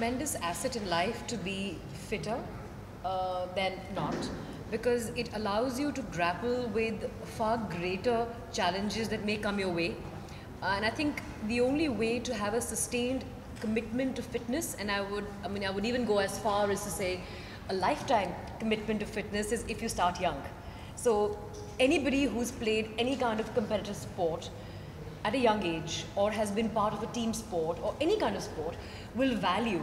tremendous asset in life to be fitter than not, because it allows you to grapple with far greater challenges that may come your way. And I think the only way to have a sustained commitment to fitness, and I would even go as far as to say a lifetime commitment to fitness, is if you start young. So anybody who's played any kind of competitive sport at a young age, or has been part of a team sport or any kind of sport, will value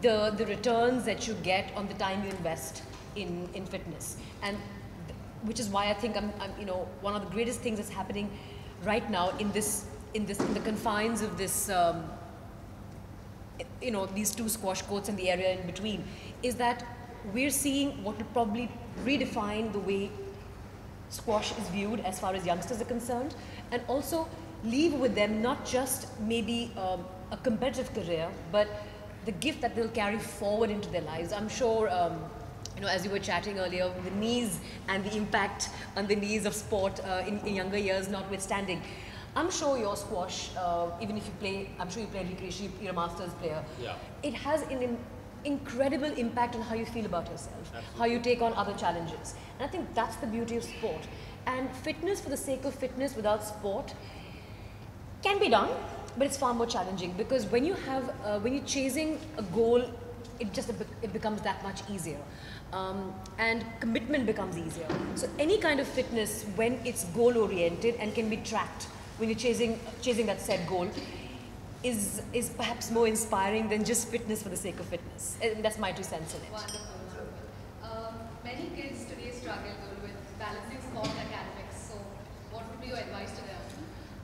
the returns that you get on the time you invest in fitness. And which is why I think one of the greatest things that's happening right now in the confines of this these two squash courts and the area in between, is that we're seeing what will probably redefine the way squash is viewed as far as youngsters are concerned, and also leave with them not just maybe a competitive career, but the gift that they'll carry forward into their lives. I'm sure, as you were chatting earlier, the knees and the impact on the knees of sport in younger years notwithstanding, I'm sure your squash, even if you play, I'm sure you play recreationally, you're a masters player. Yeah. It has an incredible impact on how you feel about yourself, Absolutely. how you take on other challenges. And I think that's the beauty of sport. And fitness for the sake of fitness without sport can be done, but it's far more challenging, because when you have, when you're chasing a goal, it becomes that much easier. And commitment becomes easier. So any kind of fitness, when it's goal oriented and can be tracked, when you're chasing that said goal, is perhaps more inspiring than just fitness for the sake of fitness. And that's my 2 cents in it. Wonderful. Many kids today struggle with balancing sport and academics. So what would be your advice to them?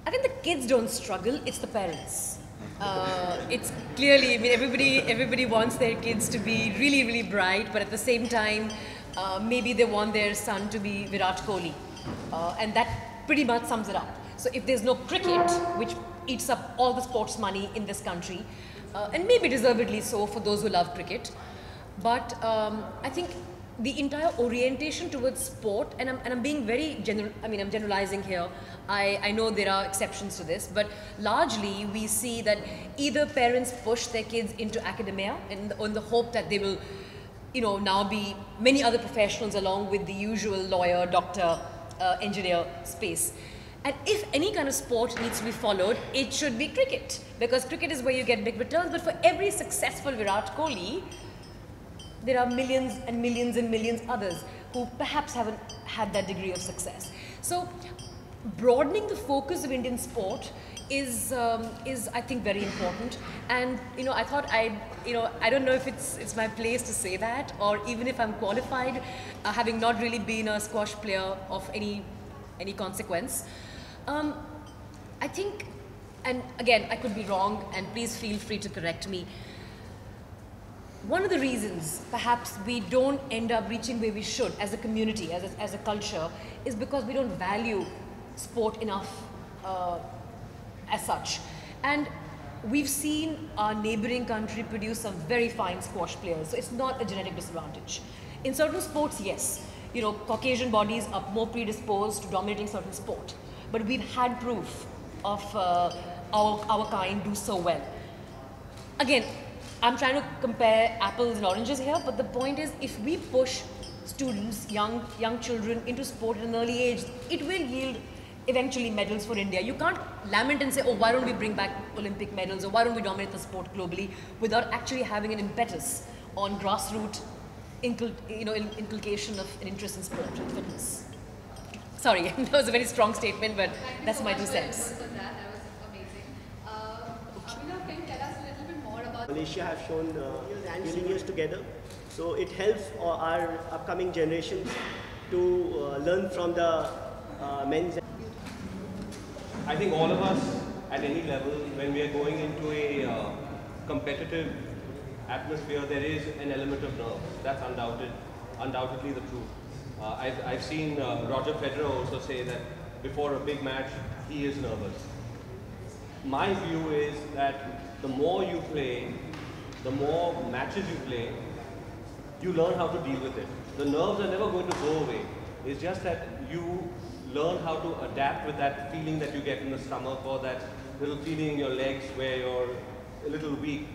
I think the kids don't struggle, it's the parents. It's clearly, everybody wants their kids to be really, really bright, but at the same time, maybe they want their son to be Virat Kohli. And that pretty much sums it up. So if there's no cricket, which eats up all the sports money in this country, and maybe deservedly so for those who love cricket, but I think the entire orientation towards sport, and I'm being very general, I'm generalizing here. I know there are exceptions to this, but largely we see that either parents push their kids into academia in the hope that they will, now be many other professionals along with the usual lawyer, doctor, engineer space. And if any kind of sport needs to be followed, it should be cricket, because cricket is where you get big returns. But for every successful Virat Kohli, there are millions and millions and millions others who perhaps haven't had that degree of success. So broadening the focus of Indian sport is I think very important. And I thought I don't know if it's my place to say that, or even if I'm qualified, having not really been a squash player of any consequence. I think, and again, I could be wrong, and please feel free to correct me. One of the reasons perhaps we don't end up reaching where we should as a community, as a culture, is because we don't value sport enough as such. And we've seen our neighboring country produce some very fine squash players, so it's not a genetic disadvantage. In certain sports, yes, Caucasian bodies are more predisposed to dominating certain sport, but we've had proof of our kind do so well. Again, I'm trying to compare apples and oranges here, but the point is, if we push students, young children into sport at an early age, it will yield eventually medals for India. You can't lament and say, oh, why don't we bring back Olympic medals, or why don't we dominate the sport globally, without actually having an impetus on grassroots inculcation of an interest in sport and fitness. Sorry, that was a very strong statement, but that's my 2 cents. That was amazing. Abhinav, can you tell us a little bit more about Malaysia have shown dealing years together, so it helps our upcoming generation to learn from the men's. I think all of us at any level, when we are going into a competitive atmosphere, there is an element of nerve. That's undoubtedly the truth. I've seen Roger Federer also say that before a big match, he is nervous. My view is that the more you play, the more matches you play, you learn how to deal with it. The nerves are never going to go away. It's just that you learn how to adapt with that feeling that you get in the stomach, or that little feeling in your legs where you're a little weak.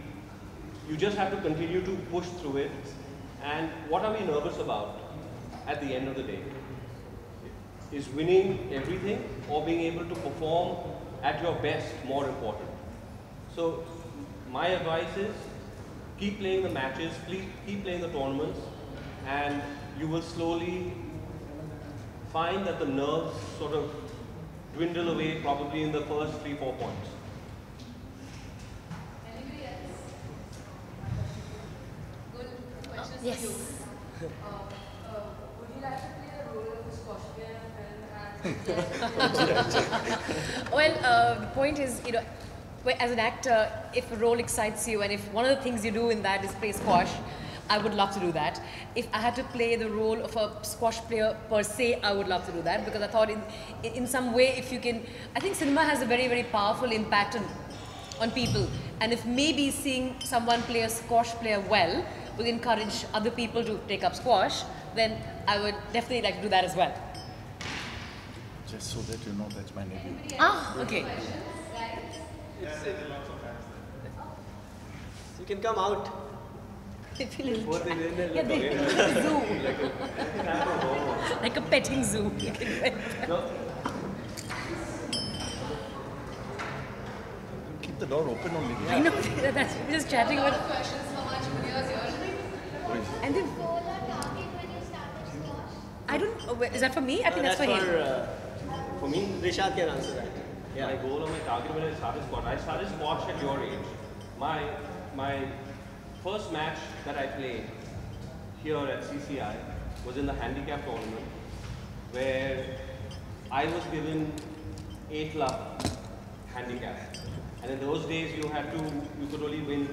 you just have to continue to push through it. And what are we nervous about at the end of the day? Is winning everything or being able to perform at your best more important? So my advice is keep playing the matches, keep playing the tournaments, and you will slowly find that the nerves sort of dwindle away probably in the first 3-4 points. Anybody else? Good questions Yes. for you. Would you like to play the role of a squash player and Well, the point is, you know, as an actor, if a role excites you and if one of the things you do in that is play squash, I would love to do that. If I had to play the role of a squash player per se, I would love to do that, because I thought in some way, if you can, I think cinema has a very, very powerful impact on people. And if maybe seeing someone play a squash player well will encourage other people to take up squash, then I would definitely like to do that as well. Just so that you know, that's my nephew. Anybody else? Ah, okay. Questions, guys? You can come out. They feel a little What they trapped. did, Yeah, they like a zoo, No. like a petting zoo. Keep the door open only. I know, that's we're just chatting A lot about. of questions from our juniors here. And then goal or target when you started squash? I don't. Oh, wait, is that for me? I think that's for him. For me, Rishad can answer that. my goal or my target when I started squash at your age. My first match that I played here at CCI was in the handicap tournament, where I was given 8 lakh handicap. And in those days you could only win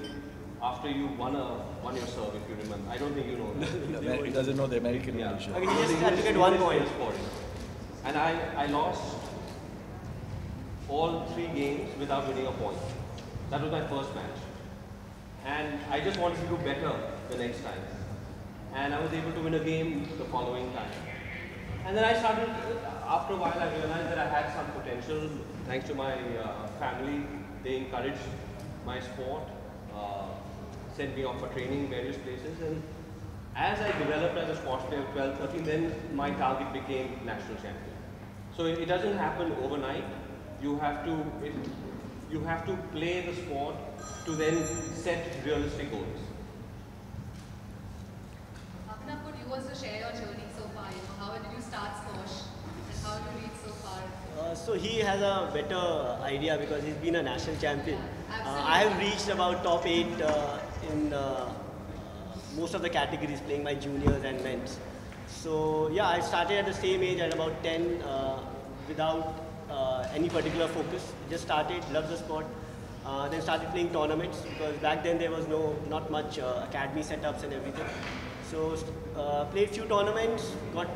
after you won your serve, if you remember. I don't think you know that. He doesn't know the American Yeah. version. Okay, he just had to get 1 point. And I lost all 3 games without winning a point. That was my first match. And I just wanted to do better the next time. And I was able to win a game the following time. And then I started, after a while I realized that I had some potential. Thanks to my family, they encouraged my sport, sent me off for training in various places. And as I developed as a sports player, 12, 13, then my target became national champion. So it doesn't happen overnight. You have to play the sport to then set realistic goals. Abhinav, could you also share your journey so far? You know, how did you start squash and how did you reach so far? So he has a better idea because he's been a national champion. Absolutely. I have reached about top 8 in most of the categories, playing my juniors and men's. So yeah, I started at the same age at about 10 without any particular focus. Just started, loved the sport. Then started playing tournaments because back then there was not much academy setups and everything. So played few tournaments, got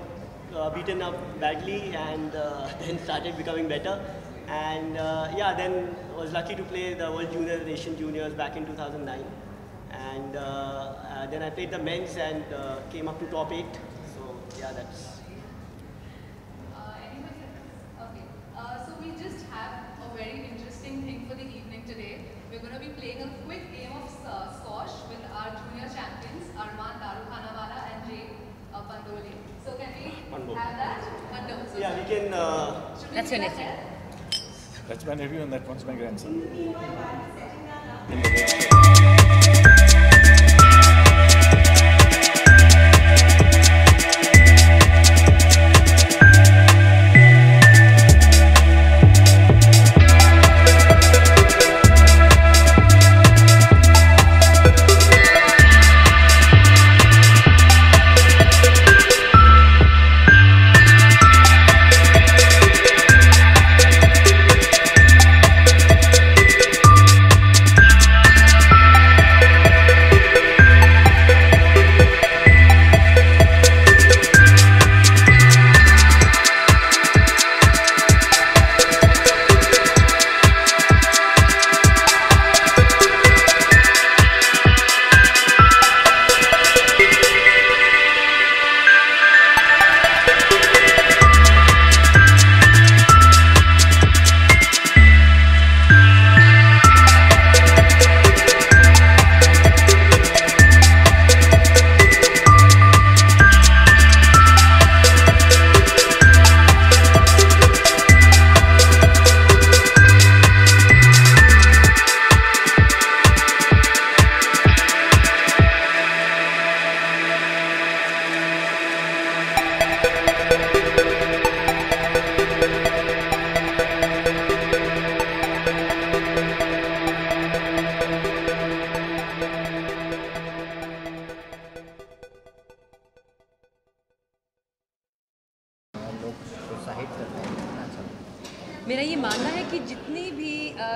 beaten up badly, and then started becoming better. And yeah, then was lucky to play the World Juniors and Asian Juniors back in 2009. And then I played the men's and came up to top 8. So yeah, that's. Anybody else? Okay. So we just have a very interesting thing for the evening today. We're going to be playing a quick game of squash with our junior champions, Arman Darukhanawala and Jay Pandole. So can we have that? Pandole. So Yeah, we can. should we That's do your that nephew. here? That's my nephew and that one's my grandson.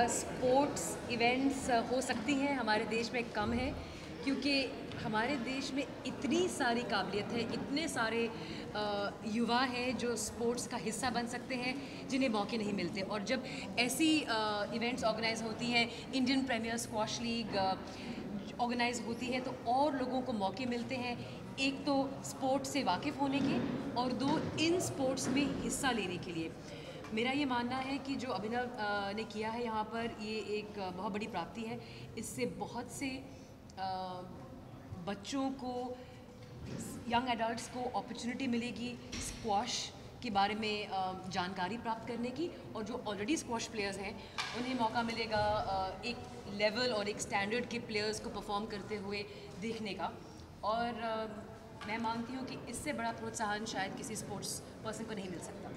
Sports events हो सकती हैं, हमारे देश में कम है क्योंकि हमारे देश में इतनी सारी काबिलियत है, इतने सारे युवा हैं जो स्पोर्ट्स का हिस्सा बन सकते हैं जिन्हें मौके नहीं मिलते। और जब ऐसी इवेंट्स ऑर्गेनाइज होती हैं, Indian premier squash league organise होती है, तो और लोगों को मौके मिलते हैं, एक तो स्पोर्ट्स से वाकिफ़ होने के और दो इन स्पोर्ट्स में हिस्सा लेने के लिए। मेरा ये मानना है कि जो अभिनव ने किया है यहाँ पर, ये एक बहुत बड़ी प्राप्ति है। इससे बहुत से बच्चों को, यंग एडल्ट्स को अपॉर्चुनिटी मिलेगी स्क्वॉश के बारे में जानकारी प्राप्त करने की, और जो ऑलरेडी स्क्वॉश प्लेयर्स हैं उन्हें मौका मिलेगा एक लेवल और एक स्टैंडर्ड के प्लेयर्स को परफॉर्म करते हुए देखने का। और मैं मानती हूँ कि इससे बड़ा प्रोत्साहन शायद किसी स्पोर्ट्स पर्सन को नहीं मिल सकता।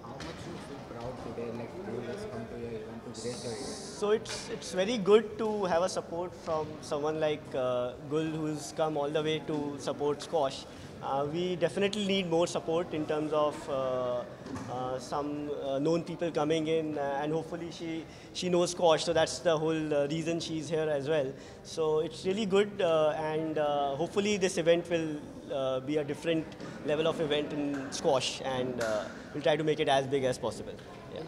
How much you feel proud today, like who has come to your event to grace your event? So it's very good to have a support from someone like Gul, who's come all the way to support squash. We definitely need more support in terms of some known people coming in, and hopefully she knows squash, so that's the whole reason she's here as well. So it's really good, and hopefully this event will be a different level of event in squash, and we'll try to make it as big as possible. Yeah.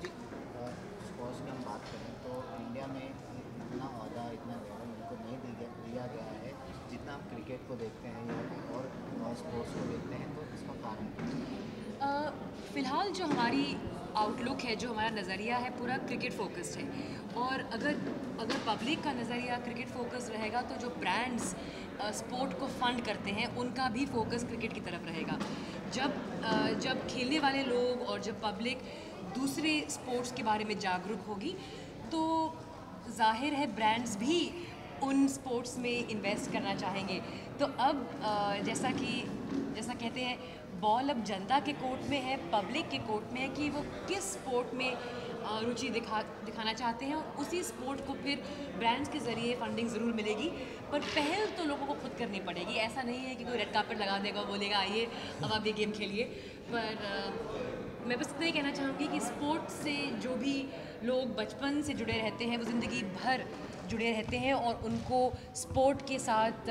Squash की हम बात करें तो India में इतना औहदा, इतना level उनको नहीं दिया गया है जितना हम क्रिकेट को देखते हैं या और स्पोर्ट्स को देखते हैं, तो इसका कारण फ़िलहाल जो हमारी आउटलुक है, जो हमारा नज़रिया है, पूरा क्रिकेट फोकस्ड है। और अगर पब्लिक का नज़रिया क्रिकेट फोकस्ड रहेगा तो जो ब्रांड्स स्पोर्ट को फंड करते हैं उनका भी फोकस क्रिकेट की तरफ रहेगा। जब खेलने वाले लोग और जब पब्लिक दूसरे स्पोर्ट्स के बारे में जागरूक होगी तो जाहिर है ब्रांड्स भी उन स्पोर्ट्स में इन्वेस्ट करना चाहेंगे। तो अब जैसा कहते हैं, बॉल अब जनता के कोर्ट में है, पब्लिक के कोर्ट में है कि वो किस स्पोर्ट में रुचि दिखाना चाहते हैं, और उसी स्पोर्ट को फिर ब्रांड्स के ज़रिए फंडिंग ज़रूर मिलेगी, पर पहल तो लोगों को खुद करनी पड़ेगी। ऐसा नहीं है कि कोई रेड कार्पेट लगा देगा, बोलेगा आइए अब आप ये गेम खेलिए। पर मैं बस इतना ही कहना चाहूँगी कि स्पोर्ट से जो भी लोग बचपन से जुड़े रहते हैं वो ज़िंदगी भर जुड़े रहते हैं, और उनको स्पोर्ट के साथ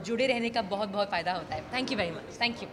जुड़े रहने का बहुत बहुत फ़ायदा होता है। Thank you very much. Thank you.